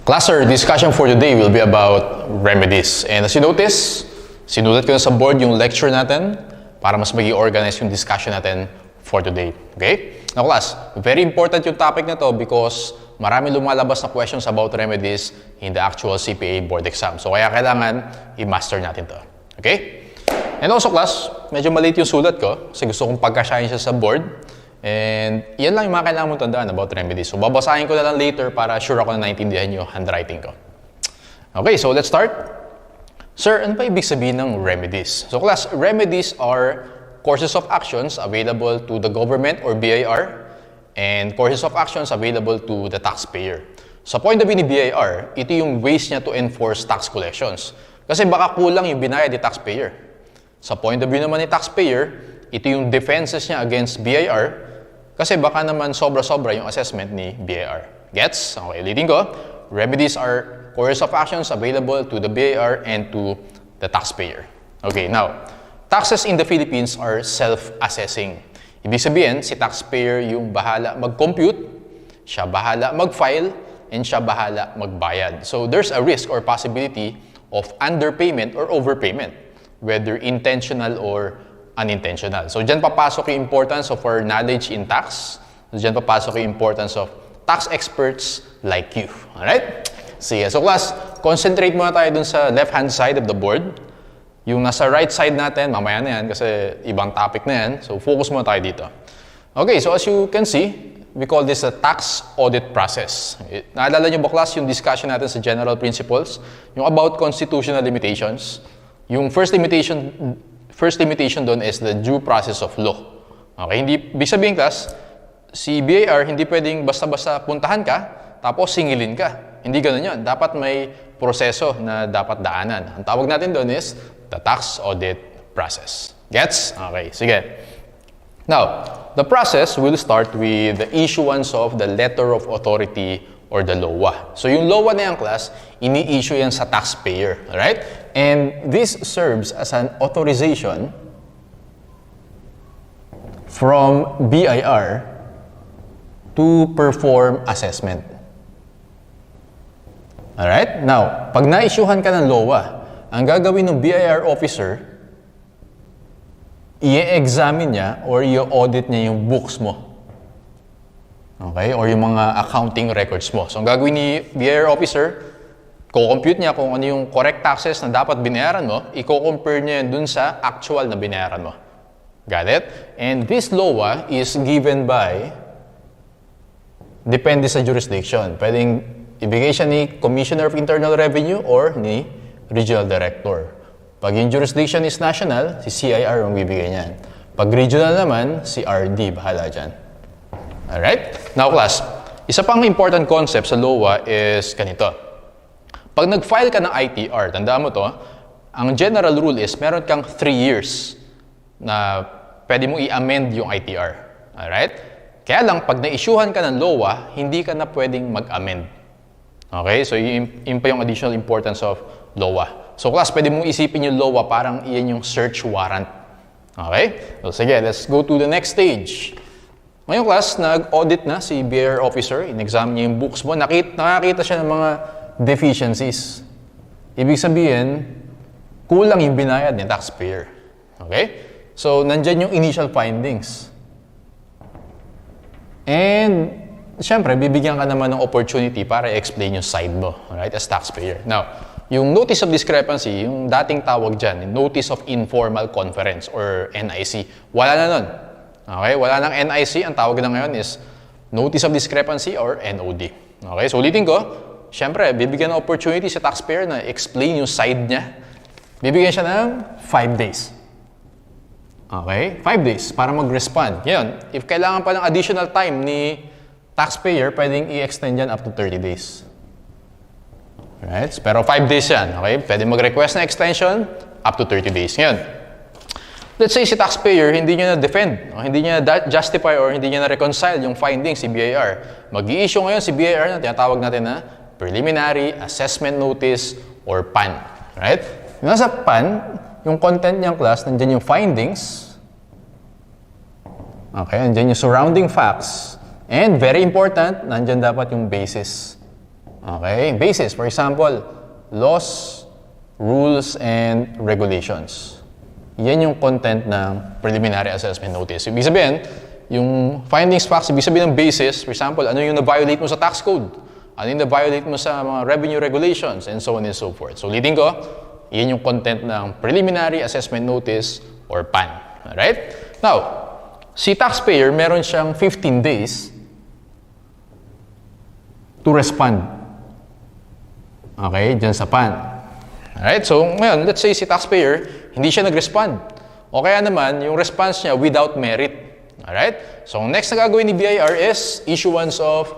Class, our discussion for today will be about remedies. And as you notice, sinulat ko na sa board yung lecture natin para mas maging organized yung discussion natin for today. Okay? Now class, very important yung topic na to because marami lumalabas na questions about remedies in the actual CPA board exam. So kaya kailangan i-master natin to. Okay? And also class, medyo maliit yung sulat ko kasi gusto kong pagkasyahin siya sa board. And yan lang yung mga kailangan mong tandaan about remedies. So babasahin ko na lang later para sure ako na naintindihan yung handwriting ko. Okay, so let's start. Sir, ano pa ibig sabihin ng remedies? So class, remedies are courses of actions available to the government or BIR and courses of actions available to the taxpayer. Sa point of view ni BIR, ito yung ways niya to enforce tax collections. Kasi baka kulang yung binayad ni taxpayer. Sa point of view naman ni taxpayer, ito yung defenses niya against BIR kasi baka naman sobra-sobra yung assessment ni BIR. Gets? Okay, ulitin ko. Remedies are courses of actions available to the BIR and to the taxpayer. Okay, now, taxes in the Philippines are self-assessing. Ibig sabihin, si taxpayer yung bahala mag-compute, siya bahala mag-file, and siya bahala magbayad. So, there's a risk or possibility of underpayment or overpayment, whether intentional or unintentional. So, dyan papasok yung importance of our knowledge in tax. So, dyan papasok yung importance of tax experts like you. Alright? Sige. So, class, concentrate muna tayo dun sa left-hand side of the board. Yung nasa right side natin, mamaya na yan kasi ibang topic na yan. So, focus muna tayo dito. Okay, so as you can see, we call this a tax audit process. Naalala nyo ba, class, yung discussion natin sa general principles? Yung about constitutional limitations. Yung first limitation doon is the due process of law. Okay, ibig sabihin class, si BIR hindi pwedeng basta-basta puntahan ka, tapos singilin ka. Hindi ganoon yun. Dapat may proseso na dapat daanan. Ang tawag natin doon is the tax audit process. Gets? Okay, sige. Now, the process will start with the issuance of the letter of authority or the LOA. So yung LOA na yan, class, ini-issue yan sa taxpayer. Alright? And this serves as an authorization from BIR to perform assessment. Alright? Now, pag na-issuehan ka ng LOA, ang gagawin ng BIR officer, i-examine niya or i-audit niya yung books mo. Okay? Or yung mga accounting records mo. So, ang gagawin ni BIR officer, co-compute niya kung ano yung correct taxes na dapat binayaran mo, i-compare niya dun sa actual na binayaran mo. Got it? And this LOA is given by, depende sa jurisdiction. Pwedeng ibigay siya ni Commissioner of Internal Revenue or ni Regional Director. Pag yung jurisdiction is national, si CIR ang bibigay niyan. Pag regional naman, si RD, bahala dyan. Alright? Now class, isa pang important concept sa LOA is ganito. Pag nag-file ka ng ITR, tandaan mo to, ang general rule is meron kang 3 years na pwede mong i-amend yung ITR. Alright? Kaya lang, pag na-issuehan ka ng LOA, hindi ka na pwedeng mag-amend. Okay? So, yun pa yung additional importance of LOA. So, class, pwede mong isipin yung LOA parang iyan yung search warrant. Okay? So, sige, let's go to the next stage. Ngayong class, nag-audit na si BIR officer, in-examine niya yung books mo, nakakita siya ng mga deficiencies. Ibig sabihin, kulang yung binayad ni taxpayer. Okay? So, nandyan yung initial findings. And, syempre, bibigyan ka naman ng opportunity para i-explain yung side mo, right, as taxpayer. Now, yung notice of discrepancy, yung dating tawag dyan, notice of informal conference or NIC, wala na nun. Okay? Wala nang NIC, ang tawag na ngayon is notice of discrepancy or NOD. Okay? So, ulitin ko, syempre, bibigyan ng opportunity sa taxpayer na explain yung side niya. Bibigyan siya ng 5 days. Okay? 5 days para mag-respond. Ngayon, if kailangan pa ng additional time ni taxpayer, pwedeng i-extend yan up to 30 days. Right? Pero 5 days yan. Okay? Pwede mag-request na extension up to 30 days. Ngayon, let's say si taxpayer, hindi niya na-defend, hindi niya na-justify or hindi niya na-reconcile yung findings si BIR. Mag-i-issue ngayon si BIR na tinatawag natin na Preliminary Assessment Notice or PAN. Right? Nasa PAN, yung content niyang class, nandiyan yung findings. Okay, nandiyan yung surrounding facts. And very important, nandiyan dapat yung basis. Okay? Basis, for example, laws, rules, and regulations. Yan yung content ng preliminary assessment notice. Ibig sabihin, yung findings facts, ibig sabihin ng basis, for example, ano yung na-violate mo sa tax code, ano yung na-violate mo sa mga revenue regulations, and so on and so forth. So, ulitin ko, yan yung content ng preliminary assessment notice or PAN. Alright? Now, si taxpayer, meron siyang 15 days to respond. Okay? Diyan sa PAN. Alright? So, ngayon, let's say si taxpayer, hindi siya nag-respond. O kaya naman, yung response niya without merit. Alright? So, next na gagawin ni BIR is issuance of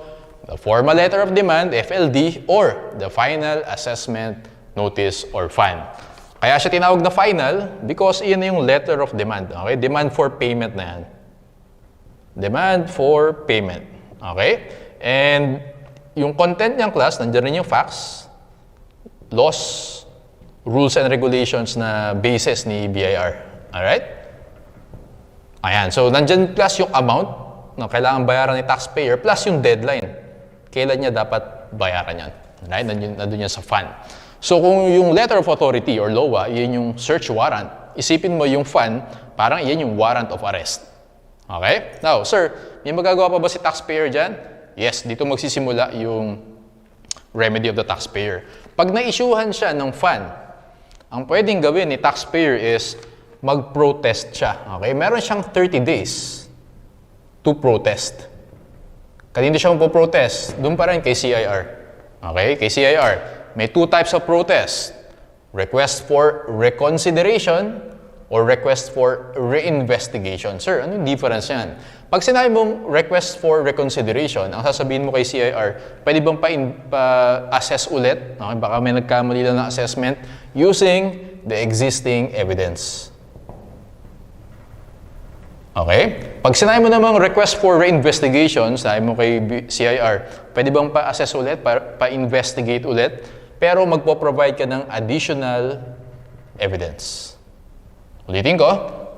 the formal letter of demand, FLD, or the final assessment notice or FAN. Kaya siya tinawag na final because iyan na yung letter of demand. Okay? Demand for payment na yan. Demand for payment. Okay? And yung content niyang class, nandiyan rin yung facts, laws, rules and regulations na basis ni BIR. Alright? Ayan. So, nandiyan plus yung amount na kailangan bayaran ni taxpayer plus yung deadline. Kailan niya dapat bayaran yan. Alright? Nandun yan sa FAN. So, kung yung letter of authority or LOA, yun yung search warrant, isipin mo yung FAN, parang yan yung warrant of arrest. Okay? Now, sir, may magagawa pa ba si taxpayer dyan? Yes, dito magsisimula yung remedy of the taxpayer. Pag na-issuehan siya ng FAN, ang pwedeng gawin ni taxpayer is mag-protest siya. Okay? Meron siyang 30 days to protest. Kanino siya magpo-protest? Doon pa rin kay CIR. Okay? Kay CIR. May two types of protest. Request for reconsideration or request for reinvestigation. Sir, ano yung difference yan? Pag sinabi mong request for reconsideration, ang sasabihin mo kay CIR, pwede bang pa-assess ulit? Okay, baka may nagkamali lang ng assessment using the existing evidence. Okay? Pag sinabi mo namang request for reinvestigation, sabi mo kay CIR, pwede bang pa-assess ulit, pa-investigate ulit, pero magpo-provide ka ng additional evidence. Ulitin ko,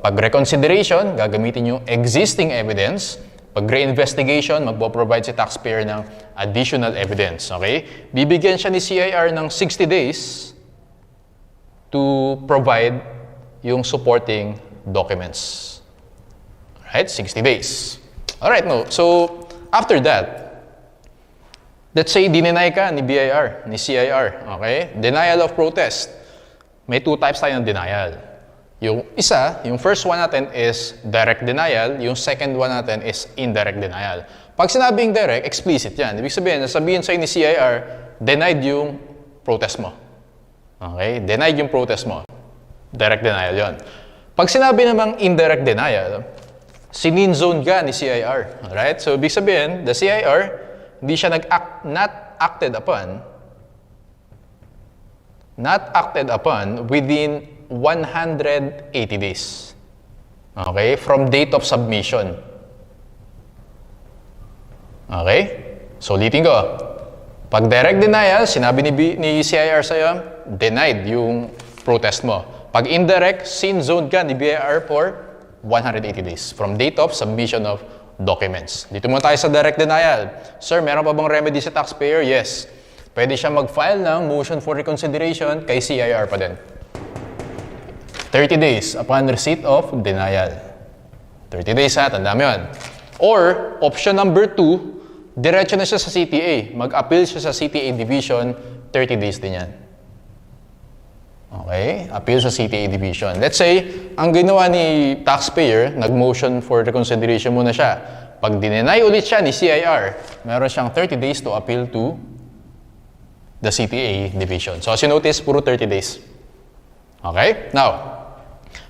pag reconsideration, gagamitin yung existing evidence. Pag reinvestigation, magpo-provide si taxpayer ng additional evidence. Okay? Bibigyan siya ni CIR ng 60 days to provide yung supporting documents. Alright? 60 days. Alright, no. So, after that, let's say dinenay ka ni BIR, ni CIR. Okay? Denial of protest. May two types tayo ng denial. Yung isa, yung first one natin is direct denial, yung second one natin is indirect denial. Pag sinabing direct, explicit yan. Ibig sabihin, nasabihin sa'yo ni CIR, denied yung protest mo. Okay? Denied yung protest mo. Direct denial yon. Pag sinabi namang indirect denial, sininzone ka ni CIR. Alright? So, ibig sabihin, the CIR, hindi siya not acted upon within 180 days. Okay? From date of submission. Okay? So, ulitin ko. Pag direct denial, sinabi ni CIR sa'yo, denied yung protest mo. Pag indirect, sin-zoned ka ni BIR for 180 days. From date of submission of documents. Dito muna tayo sa direct denial. Sir, meron pa bang remedy sa taxpayer? Yes. Pwede siya mag-file ng motion for reconsideration kay CIR pa din. 30 days upon receipt of denial. 30 days ha, tandaan mo yun. Or, option number 2, diretso na siya sa CTA. Mag-appeal siya sa CTA division, 30 days din yan. Okay? Appeal sa CTA division. Let's say, ang ginawa ni taxpayer, nag-motion for reconsideration muna siya. Pag dinenay ulit siya ni CIR, meron siyang 30 days to appeal to the CTA division. So, as you notice, puro 30 days. Okay? Now,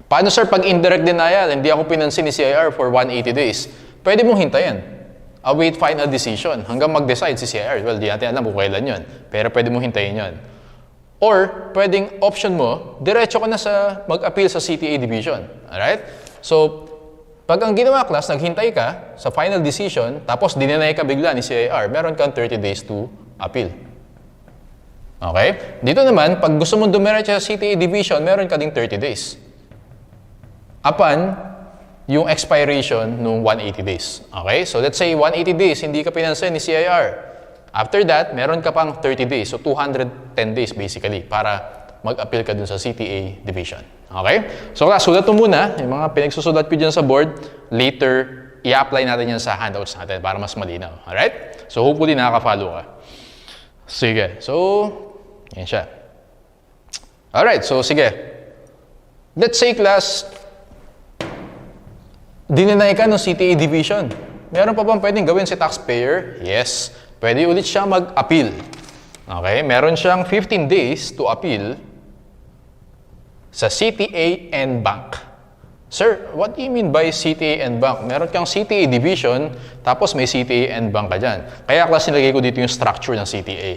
paano sir pag indirect denial, hindi ako pinansin ni CIR for 180 days? Pwede mong hintayin. Await final decision hanggang mag-decide si CIR. Well, di natin alam kung kailan yun. Pero pwede mong hintayin yun. Or, pwedeng option mo, diretso ka na sa mag-appeal sa CTA division. Alright? So, pag ang ginawa class, naghintay ka sa final decision, tapos dinenay ka bigla ni CIR, meron kang 30 days to appeal. Okay? Dito naman, pag gusto mong dumiretso sa CTA division, meron ka ding 30 days. Upon yung expiration nung 180 days. Okay? So, let's say 180 days, hindi ka pinansin ni CIR. After that, meron ka pang 30 days. So, 210 days basically para mag-appeal ka dun sa CTA division. Okay? So, class, sulat mo muna. Yung mga pinagsusulat ko dyan sa board, later, i-apply natin yan sa handouts natin para mas malinaw. Alright? So, hopefully, nakaka-follow ka. Sige. So, yan siya. Alright. So, sige. Let's say, class, dininay ka ng CTA division. Meron pa bang pwedeng gawin si taxpayer? Yes. Pwede ulit siya mag-appeal. Okay? Meron siyang 15 days to appeal sa CTA and bank. Sir, what do you mean by CTA and bank? Meron kang CTA division, tapos may CTA and bank ka dyan. Kaya class, nilagay ko dito yung structure ng CTA.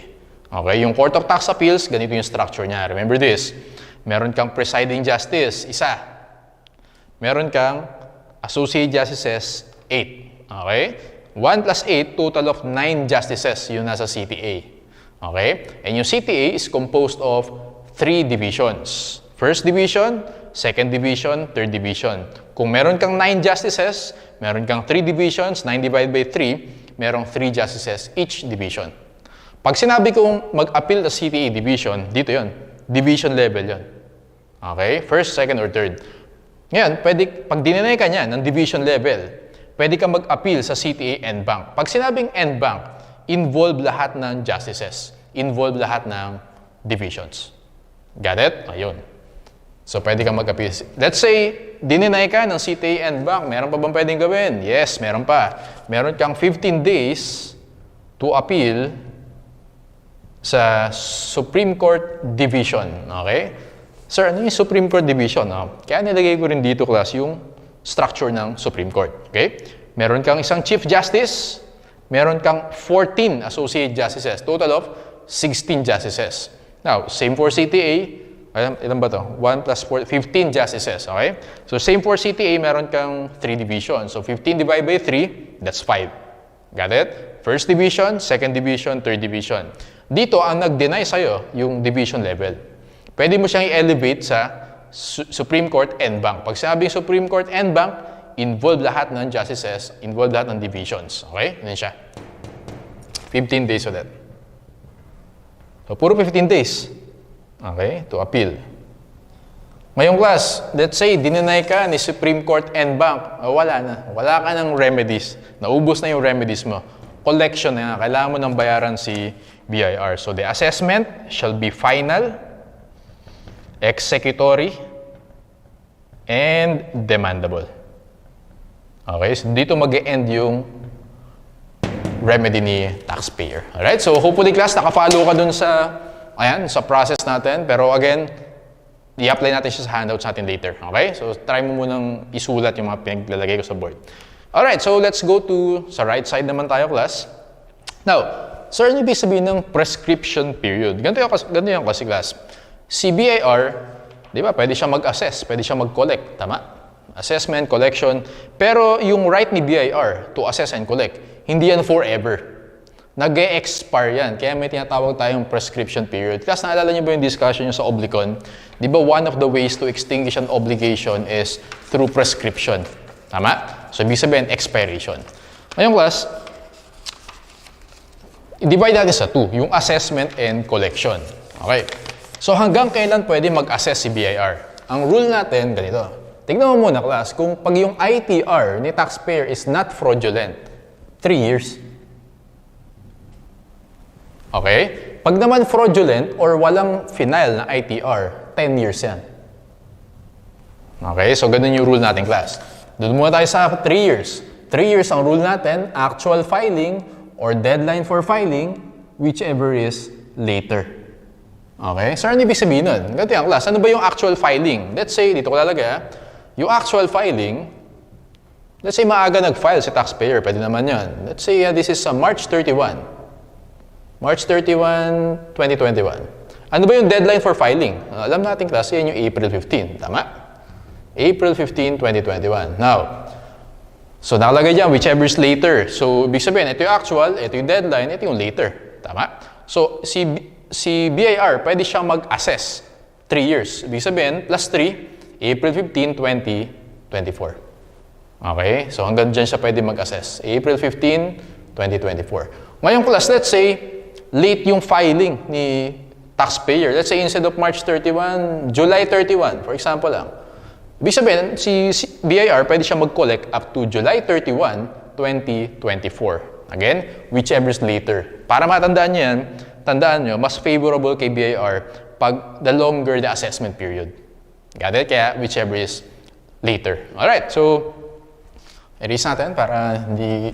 Okay? Yung Court of Tax Appeals, ganito yung structure niya. Remember this. Meron kang presiding justice, isa. Meron kang associate justices, 8. Okay? 1 plus 8, total of 9 justices yung nasa CTA. Okay? And yung CTA is composed of 3 divisions. First division, second division, third division. Kung meron kang 9 justices, meron kang 3 divisions, 9 divided by 3, merong 3 justices each division. Pag sinabi kong mag-appeal sa CTA division, dito yon, division level yon. Okay? First, second, or third. Ngayon, pag dininay ka niyan ng division level, pwede ka mag-appeal sa CTA and bank. Pag sinabing and bank, involve lahat ng justices. Involve lahat ng divisions. Got it? Ayun. So, pwede kang mag-appeal. Let's say, dininay ka ng CTA and bank. Meron pa bang pwedeng gawin? Yes, meron pa. Meron kang 15 days to appeal sa Supreme Court Division. Okay? Sir, ano yung Supreme Court Division? Kaya nilagay ko rin dito, class, yung structure ng Supreme Court. Okay? Meron kang isang Chief Justice. Meron kang 14 Associate Justices. Total of 16 Justices. Now, same for CTA. Ilan ba to? 1 plus 4, 15 justices, okay? So, same for CTA, meron kang 3 divisions. So, 15 divided by 3, that's 5. Got it? First division, second division, third division. Dito, ang nag-deny sa'yo, yung division level. Pwede mo siyang i-elevate sa Supreme Court and bank. Pag sinabing Supreme Court and bank, involve lahat ng justices, involve lahat ng divisions. Okay? Yan siya. 15 days ulit. So, puro 15 days. Okay, to appeal. Ngayong class, let's say, dininay ka ni Supreme Court and bank. Wala na. Wala ka ng remedies. Naubos na yung remedies mo. Collection na. Kailangan mo ng bayaran si BIR. So, the assessment shall be final, executory, and demandable. Okay, so dito mag-e-end yung remedy ni taxpayer. Alright, so hopefully class, nakafollow ka dun sa sa process natin. Pero again, i-apply natin siya sa handouts natin later. Okay? So, try mo munang isulat yung mga pinaglalagay ko sa board. Alright, so let's go to sa right side naman tayo, class. Now, sir, ano ibig sabihin ng prescription period? Ganito yung kasi, class. Si BIR, di ba, pwede siya mag-assess, pwede siya mag-collect. Tama? Assessment, collection. Pero yung right ni BIR to assess and collect, hindi yan forever. Nag-e-expire yan. Kaya may tinatawag tayong prescription period. Kasi naalala niyo ba yung discussion nyo sa Oblicon? Di ba one of the ways to extinguish an obligation is through prescription? Tama? So, ibig sabihin, expiration. Ngayong class, i-divide natin sa two, yung assessment and collection. Okay. So, hanggang kailan pwede mag-assess si BIR? Ang rule natin, ganito. Tignan mo muna, class, kung pag yung ITR ni taxpayer is not fraudulent, 3 years. Okay? Pag naman fraudulent or walang final na ITR, 10 years yan. Okay? So, ganun yung rule natin, class. Doon muna tayo sa 3 years. 3 years ang rule natin, actual filing or deadline for filing, whichever is later. Okay? So, ano ibig sabihin nun? Ganito yan, class. Ano ba yung actual filing? Let's say, dito ko lalagay, yung actual filing, let's say maaga nag-file si taxpayer, pwede naman yan. Let's say this is March 31. March 31, 2021. Ano ba yung deadline for filing? Alam natin, class, yan yung April 15. Tama? April 15, 2021. Now, so nakalagay dyan, whichever is later. So, ibig sabihin, ito yung actual, ito yung deadline, ito yung later. Tama? So, si BIR, pwede siyang mag-assess 3 years. Ibig sabihin, plus 3, April 15, 2024. Okay? So, hanggang dyan siya pwede mag-assess. April 15, 2024. Ngayong class, let's say, late yung filing ni taxpayer. Let's say, instead of March 31, July 31, for example lang. Ibig sabihin, si BIR pwede siya mag-collect up to July 31, 2024. Again, whichever is later. Para matandaan niyo yan, tandaan nyo, mas favorable kay BIR pag the longer the assessment period. Got it? Kaya whichever is later. Alright, so, erase natin para hindi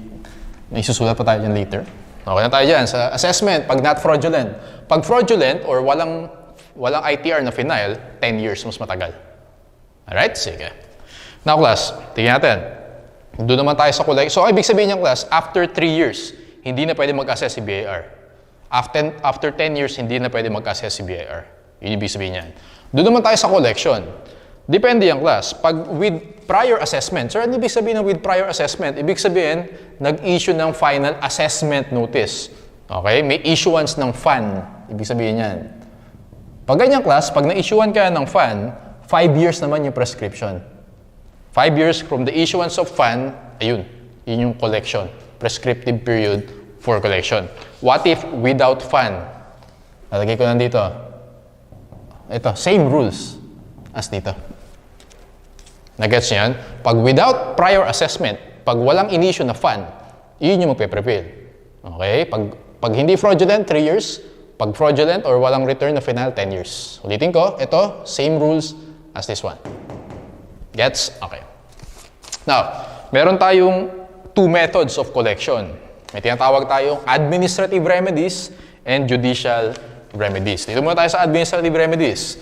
may susulat pa tayo dyan later. Okay na tayo dyan sa assessment pag not fraudulent. Pag fraudulent or walang ITR na final, 10 years mas matagal. Alright? Sige. Now class, tingnan natin. Doon naman tayo sa kulay. So, ibig sabihin niyang class, after 3 years, hindi na pwede mag-assess si BIR. After 10 years, hindi na pwede mag-assess si BIR. Yun ibig sabihin niyan. Doon naman tayo sa collection. Depende yung class. Pag with prior assessment, so ano ibig sabihin ng with prior assessment? Ibig sabihin, nag-issue ng final assessment notice. Okay? May issuance ng FAN. Ibig sabihin yan. Pag ganyan class, pag na-issuean ka ng FAN, 5 years naman yung prescription. 5 years from the issuance of FAN, ayun, yun yung collection. Prescriptive period for collection. What if without FAN? Lalagay ko lang dito. Ito, same rules as dito. Nagets niyo yan? Pag without prior assessment, pag walang in-issue na FAN, yun yung magpe-prevail. Okay? Pag hindi fraudulent, 3 years. Pag fraudulent or walang return na final, 10 years. Ulitin ko, ito, same rules as this one. Gets? Okay. Now, meron tayong 2 methods of collection. May tinatawag tayong administrative remedies and judicial remedies. Dito muna tayo sa administrative remedies.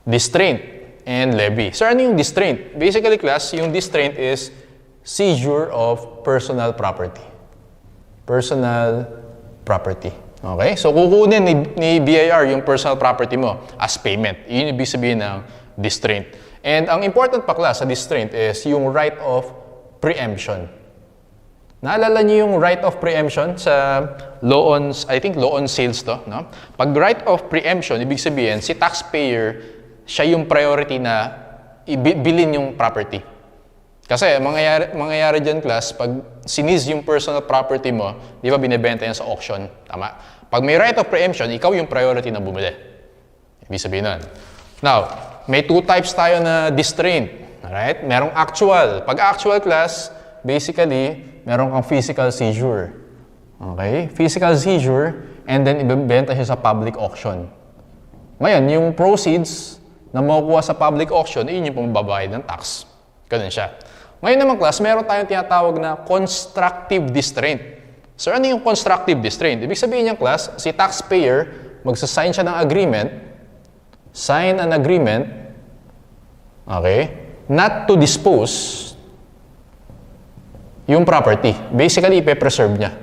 Distraint and levy. So, ano yung distraint? Basically, class, yung distraint is seizure of personal property. Personal property. Okay? So, kukunin ni BIR yung personal property mo as payment. Yun yung ibig sabihin ng distraint. And ang important pa, class, sa distraint is yung right of preemption. Naalala niyo yung right of preemption sa law on, I think law on sales to, no? Pag right of preemption, ibig sabihin, si taxpayer, siya yung priority na bilhin yung property. Kasi mangyayari dyan, class, pag siniz yung personal property mo, di ba binibenta yan sa auction? Tama? Pag may right of preemption, ikaw yung priority na bumili. Ibig sabihin nun. Now, may 2 types tayo na distraint. Alright? Merong actual. Pag actual, class, basically, meron kang physical seizure. Okay? Physical seizure, and then ibebenta siya sa public auction. Ngayon, yung proceeds na makukuha sa public auction, yun yung pumbabayad ng tax. Ganun siya. Ngayon naman, class, meron tayong tinatawag na constructive distraint. So, ano yung constructive distraint? Ibig sabihin niya, class, si taxpayer, magsasign siya ng agreement, sign an agreement, okay, not to dispose yung property. Basically, ipe-preserve niya.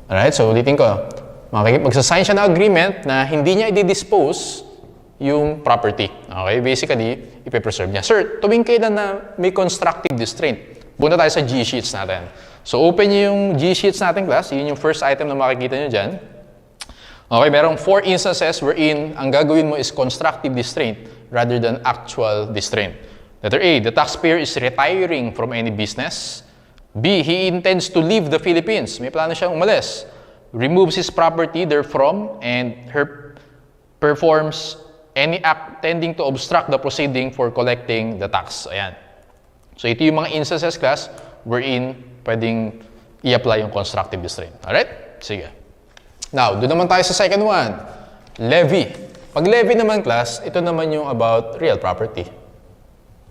Alright, so ulitin ko. Magsasign siya ng agreement na hindi niya i-dispose yung property. Okay, basically, ipe-preserve niya. Sir, tuwing kailan na may constructive distraint, punta tayo sa G-sheets natin. So, open niyo yung G-sheets natin, class. Yun yung first item na makikita niyo dyan. Okay, merong 4 instances wherein ang gagawin mo is constructive distraint rather than actual distraint. Letter A, the taxpayer is retiring from any business. B, he intends to leave the Philippines. May plano siyang umalis. Removes his property therefrom and performs any act tending to obstruct the proceeding for collecting the tax. Ayan. So, ito yung mga instances, class, wherein pwedeng i-apply yung constructive distraint. Alright? Sige. Now, doon naman tayo sa second one. Levy. Pag levy naman, class, ito naman yung about real property.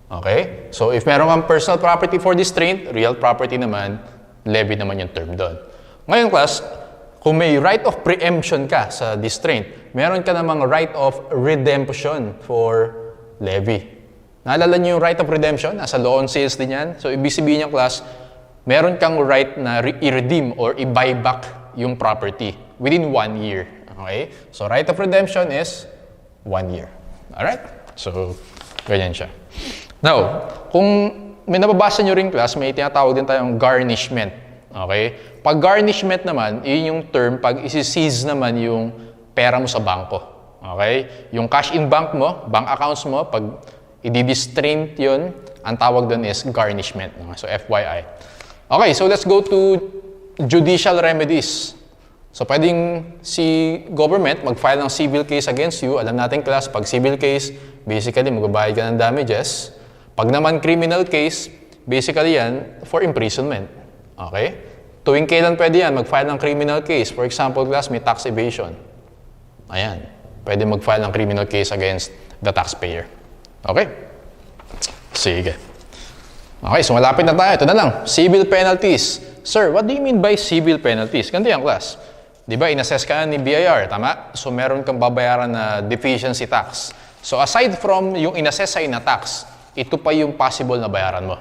Okay? So, if meron kang personal property for distraint, real property naman, levy naman yung term doon. Ngayon, class, kung may right of preemption ka sa distraint, meron ka namang right of redemption for levy. Naalala niyo yung right of redemption? Nasa law on sales din yan. So, ibig sabihin niya, class, meron kang right na i-redeem or i-buy back yung property within 1 year. Okay? So, right of redemption is 1 year. Alright? So, ganyan siya. Now, kung may nababasa nyo rin, class, may tinatawag din tayong garnishment. Okay? Pag garnishment naman, yun yung term pag isi-seize naman yung pera mo sa bangko. Okay? Yung cash in bank mo, bank accounts mo, pag i-distraint yun, ang tawag doon is garnishment. So, FYI. Okay, so let's go to judicial remedies. So, pwedeng si government mag-file ng civil case against you. Alam natin, class, pag civil case, basically, magbabayad ka ng damages. Pag naman criminal case, basically yan, for imprisonment. Okay? Tuwing kailan pwede yan, mag-file ng criminal case. For example, class, may tax evasion. Ayan. Pwede mag-file ng criminal case against the taxpayer. Okay? Sige. Okay, so malapit na tayo. Ito na lang. Civil penalties. Sir, what do you mean by civil penalties? Ganito yan, class. Di ba, in-assess ka ni BIR, tama? So, meron kang babayaran na deficiency tax. So, aside from yung in-assess sa'yo na tax, ito pa yung possible na bayaran mo.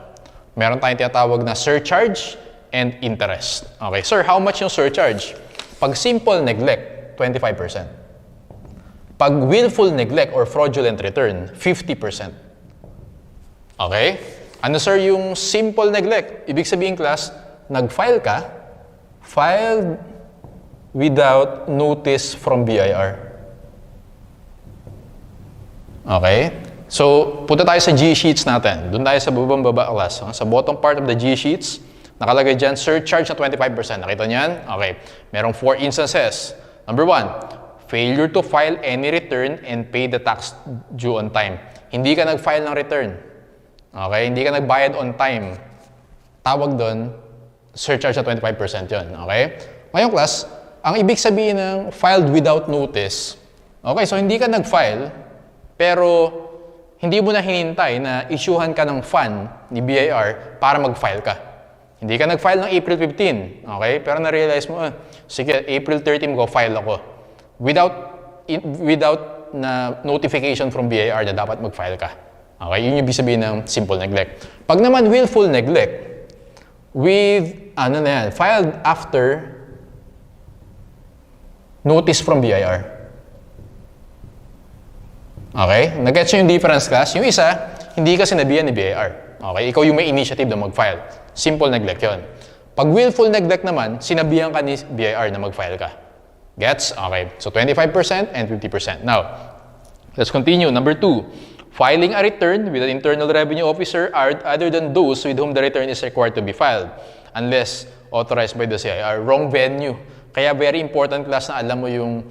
Meron tayong tinatawag na surcharge and interest. Okay, sir, how much yung surcharge? Pag simple neglect, 25%. Pag willful neglect or fraudulent return, 50%. Okay? Ano, sir, yung simple neglect? Ibig sabihin, class, nag-file ka, filed without notice from BIR. Okay? So, punta tayo sa G-sheets natin. Doon tayo sa baba class. Sa bottom part of the G-sheets, nakalagay dyan, surcharge na 25%. Nakita niyan? Okay. Merong 4 instances. Number 1, failure to file any return and pay the tax due on time. Hindi ka nag-file ng return. Okay? Hindi ka nagbayad on time. Tawag doon, surcharge na 25% yun. Okay? Ngayon, class, ang ibig sabihin ng filed without notice, okay, so hindi ka nag-file, pero hindi mo na hinintay na issuehan ka ng fund ni BIR para mag-file ka. Hindi ka nag-file ng April 15, okay, pero na-realize mo, sige, April 30 mag-file ako. Without na notification from BIR na dapat mag-file ka. Okay, yun yung ibig sabihin ng simple neglect. Pag naman willful neglect, with, filed after notice from BIR. Okay? Nag-gets nyo yung difference, class? Yung isa, hindi ka sinabihan ni BIR. Okay? Ikaw yung may initiative na mag-file. Simple neglect yun. Pag willful neglect naman, sinabihan ka ni BIR na mag-file ka. Gets? Okay. So, 25% and 50%. Now, let's continue. Number 2, filing a return with an internal revenue officer other than those with whom the return is required to be filed, unless authorized by the CIR. Wrong venue. Kaya very important, class, na alam mo yung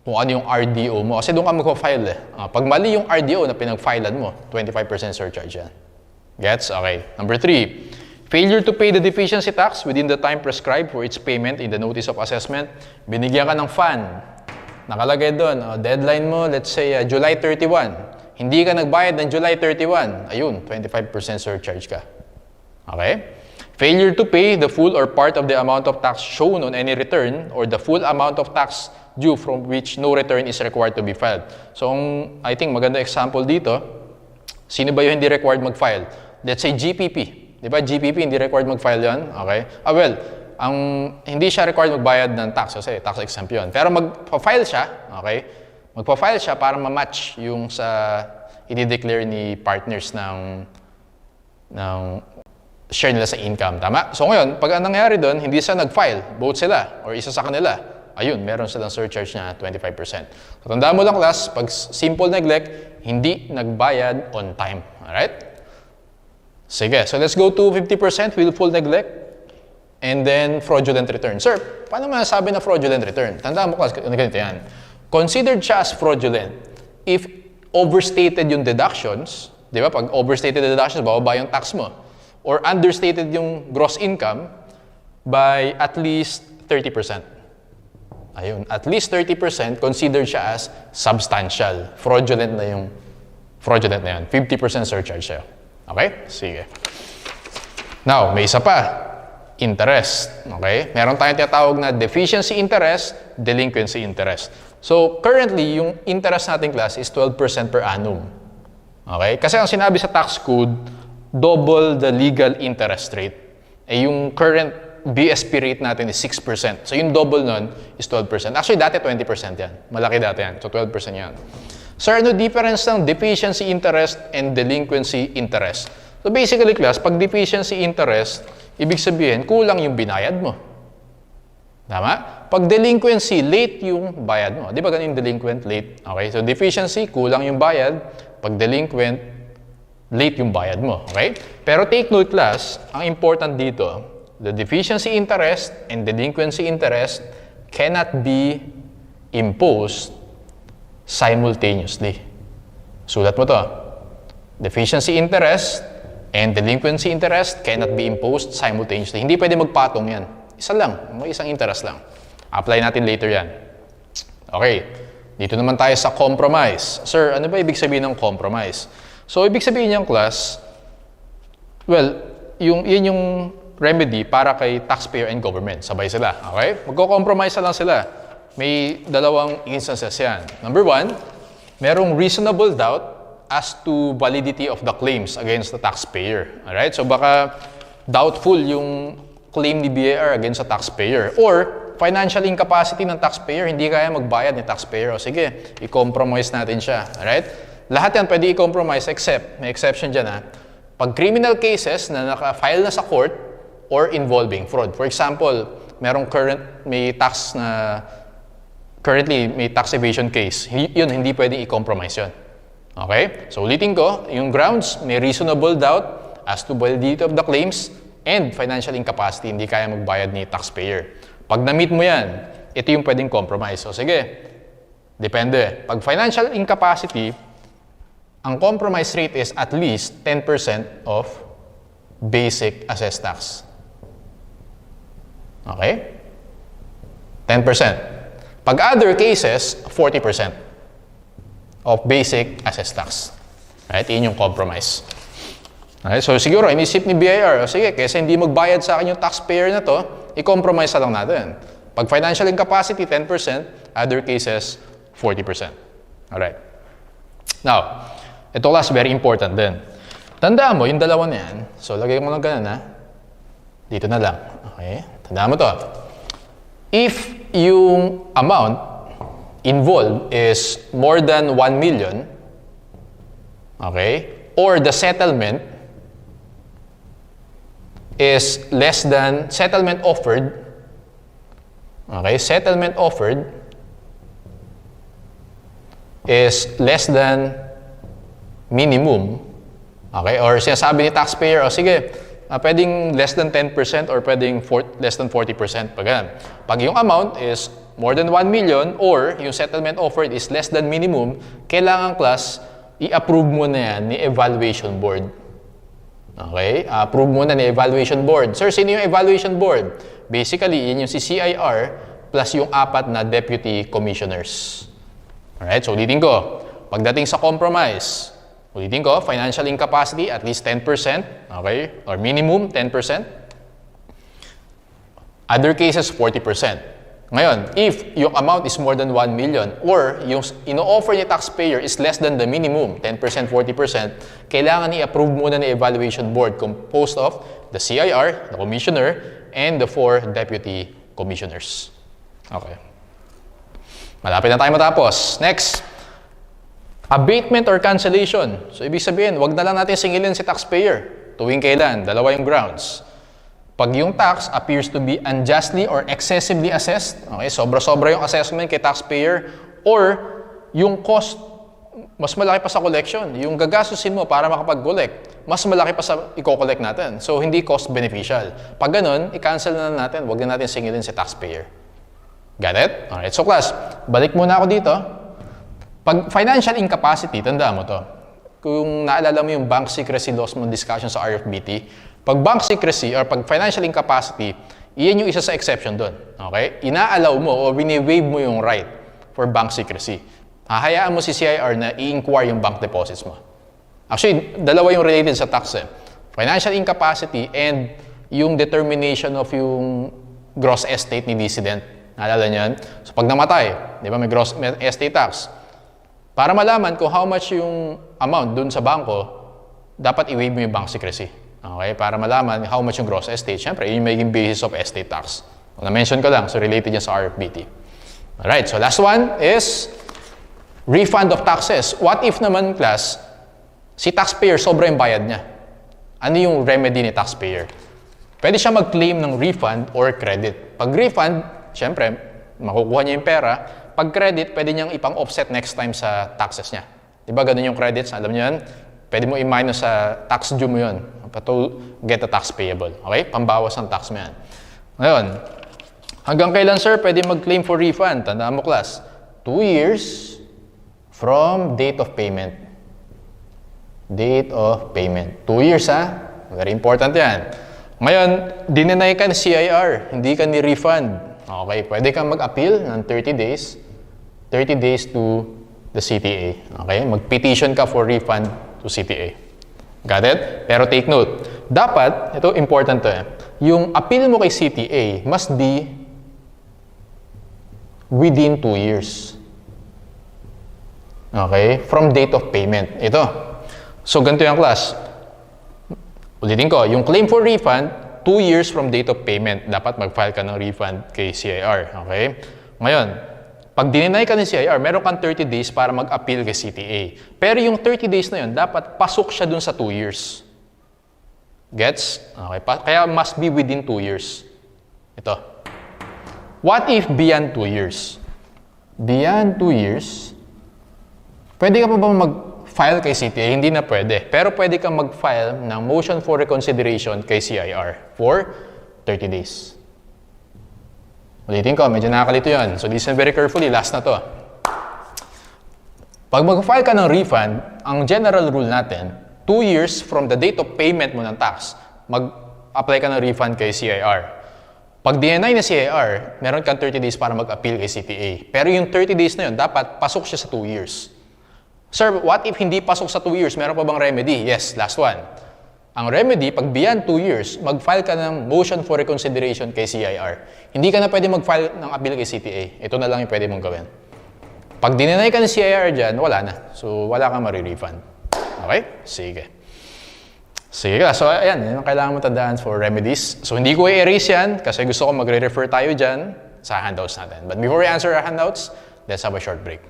kung ano yung RDO mo. Kasi doon ka magpa-file eh. Pag mali yung RDO na pinag-filean mo, 25% surcharge yan. Gets? Okay. Number 3, failure to pay the deficiency tax within the time prescribed for its payment in the notice of assessment. Binigyan ka ng fund. Nakalagay doon, deadline mo, let's say July 31. Hindi ka nagbayad ng July 31. Ayun, 25% surcharge ka. Okay? Failure to pay the full or part of the amount of tax shown on any return or the full amount of tax due from which no return is required to be filed. So, I think maganda example dito, sino ba yung hindi required mag-file? Let's say GPP. Di ba GPP hindi required mag-file yan? Okay? Hindi siya required magbayad ng tax kasi tax exempt yun. Pero magpa-file siya, okay? Magpa-file siya para ma-match yung sa i-declare ni partners ng share nila sa income. Tama? So ngayon, pag ang nangyari doon, hindi siya nag-file, both sila, or isa sa kanila, ayun, meron silang surcharge na 25%. So tandaan mo lang, class, pag simple neglect, hindi nagbayad on time. Alright? Sige, so let's go to 50% willful neglect and then fraudulent return. Sir, paano masasabi na fraudulent return? Tandaan mo, class, ganito yan. Considered siya as fraudulent if overstated yung deductions, di ba? Pag overstated the deductions, bababa yung tax mo. Or understated yung gross income by at least 30%. Ayun, at least 30% considered siya as substantial. Fraudulent na yan. 50% surcharge siya. Okay? Sige. Now, may isa pa. Interest. Okay? Meron tayong tinatawag na deficiency interest, delinquency interest. So, currently, yung interest natin, class, is 12% per annum. Okay? Kasi ang sinabi sa tax code, double the legal interest rate. Yung current BSP rate natin is 6%. So yung double nun is 12%. Actually, dati 20% yan. Malaki dati yan. So 12% yan. Sir, ano difference ng deficiency interest and delinquency interest? So basically, class, pag deficiency interest, ibig sabihin, kulang yung binayad mo. Tama? Pag delinquency, late yung bayad mo. Di ba ganun yung delinquent, late? Okay, so deficiency, kulang yung bayad. Pag delinquent, late yung bayad mo, okay? Pero take note, class, ang important dito, the deficiency interest and delinquency interest cannot be imposed simultaneously. Sulat mo to. Deficiency interest and delinquency interest cannot be imposed simultaneously. Hindi pwede magpatong yan. Isa lang, may isang interest lang. Apply natin later yan. Okay, dito naman tayo sa compromise. Sir, ano ba ibig sabihin ng compromise? So, ibig sabihin niyang class, well, yun yung remedy para kay taxpayer and government. Sabay sila, okay? Magko-compromise na lang sila. May dalawang instances yan. Number one, merong reasonable doubt as to validity of the claims against the taxpayer. Alright? So baka doubtful yung claim ni BIR against the taxpayer. Or financial incapacity ng taxpayer, hindi kaya magbayad ni taxpayer. O sige, i-compromise natin siya. Alright? Lahat yan pwede i-compromise except, may exception dyan ha, pag criminal cases na naka-file na sa court or involving fraud. For example, may currently may tax evasion case. Yun, hindi pwedeng i-compromise yun. Okay? So, ulitin ko, yung grounds, may reasonable doubt as to validity of the claims and financial incapacity, hindi kaya magbayad ni taxpayer. Pag na-meet mo yan, ito yung pwedeng compromise. So, sige, depende. Pag financial incapacity, ang compromise rate is at least 10% of basic assessed tax. Okay? 10%. Pag other cases, 40% of basic assessed tax. Right? Yun yung compromise. Okay? So siguro, inisip ni BIR, sige, kaysa hindi magbayad sa akin yung taxpayer na to, i-compromise na lang natin. Pag financial incapacity, 10%, other cases, 40%. Alright. Now, ito class, very important din. Tandaan mo, yung dalawa na yan, so lagay mo lang ganun ha. Dito na lang. Okay? Tandaan mo to. If yung amount involved is more than 1 million, okay, or the settlement is less than, settlement offered is less than minimum, okay, or sinasabi ni taxpayer, o sige, pwedeng less than 10% or pwedeng less than 40%. Pag yung amount is more than 1 million or yung settlement offered is less than minimum, kailangan class, i-approve mo na yan ni evaluation board. Okay? Approve mo na ni evaluation board. Sir, sino yung evaluation board? Basically, yun yung si CIR plus yung 4 na deputy commissioners. Alright? So, ulitin ko. Pagdating sa compromise, ulitin ko, financial incapacity, at least 10%, okay? Or minimum, 10%. Other cases, 40%. Ngayon, if yung amount is more than 1 million or yung ino-offer ni taxpayer is less than the minimum, 10%, 40%, kailangan i-approve muna ng evaluation board composed of the CIR, the commissioner, and the 4 deputy commissioners. Okay. Malapit na tayo matapos. Next. Abatement or cancellation. So, ibig sabihin, wag na lang natin singilin si taxpayer. Tuwing kailan? Dalawa yung grounds. Pag yung tax appears to be unjustly or excessively assessed, okay, sobra-sobra yung assessment kay taxpayer, or yung cost, mas malaki pa sa collection. Yung gagastusin mo para makapag-collect, mas malaki pa sa i-collect natin. So, hindi cost beneficial. Pag ganun, i-cancel na natin. Wag na natin singilin si taxpayer. Got it? Alright, so class, balik muna ako dito. Pag financial incapacity, tandaan mo to. Kung naalala mo yung bank secrecy laws mo discussion sa RFBT, pag bank secrecy or pag financial incapacity, iyan yung isa sa exception doon. Okay? Ina-allow mo o bini-waive mo yung right for bank secrecy. Hahayaan mo si CIR na i-inquire yung bank deposits mo. Actually, dalawa yung related sa tax eh. Financial incapacity and yung determination of yung gross estate ni dissident. Naalala niyan? So pag namatay, di ba may gross estate tax. Para malaman kung how much yung amount dun sa bangko, dapat i-waive mo yung bank secrecy. Okay? Para malaman how much yung gross estate. Siyempre, yun yung magiging basis of estate tax. Na-mention ko lang, so related yan sa RFBT. Alright, so last one is refund of taxes. What if naman, class, si taxpayer, sobra yung bayad niya? Ano yung remedy ni taxpayer? Pwede siya mag-claim ng refund or credit. Pag refund, siyempre, makukuha niya yung pera. Pag credit, pwede niyang ipang-offset next time sa taxes niya. Diba ganun yung credits? Alam niyo yan? Pwede mo i-minus sa tax due mo yun. to get the tax payable. Okay? Pambawas ng tax mo yan. Ngayon, hanggang kailan, sir, pwede mag-claim for refund? Tandaan mo, class. 2 years from date of payment. Date of payment. 2 years, ha? Very important yan. Ngayon, dinenay ka ng CIR. Hindi ka ni-refund. Okay, pwede kang mag-appeal ng 30 days. 30 days to the CTA. Okay, mag-petition ka for refund to CTA. Got it? Pero take note, dapat, ito important to yung appeal mo kay CTA must be within 2 years. Okay, from date of payment. Ito. So, ganito yung class. Ulitin ko, yung claim for refund, 2 years from date of payment, dapat mag-file ka ng refund kay CIR. Okay? Ngayon, pag dininay ka ng CIR, meron kang 30 days para mag-appeal kay CTA. Pero yung 30 days na yun, dapat pasok siya dun sa 2 years. Gets? Okay. Kaya must be within 2 years. Ito. What if beyond 2 years? Beyond 2 years, pwede ka pa ba mag-file kay CTA? Hindi na pwede. Pero pwede kang mag-file ng motion for reconsideration kay CIR for 30 days. Ulitin ko, medyo nakakalito yun. So listen very carefully, last na to. Pag mag-file ka ng refund, ang general rule natin, 2 years from the date of payment mo ng tax, mag-apply ka ng refund kay CIR. Pag DNI na CIR, meron kang 30 days para mag-appeal kay CTA. Pero yung 30 days na yun, dapat pasok siya sa 2 years. Sir, what if hindi pasok sa 2 years? Meron pa bang remedy? Yes, last one. Ang remedy, pag beyond 2 years, mag-file ka ng motion for reconsideration kay CIR. Hindi ka na pwede mag-file ng appeal kay CTA. Ito na lang yung pwede mong gawin. Pag dininay ka ng CIR dyan, wala na. So, wala kang ma-refund. Okay? Sige. Sige ka. So, ayan. Yan ang kailangan mo tandaan for remedies. So, hindi ko i-erase yan kasi gusto ko magre-refer tayo dyan sa handouts natin. But before we answer our handouts, let's have a short break.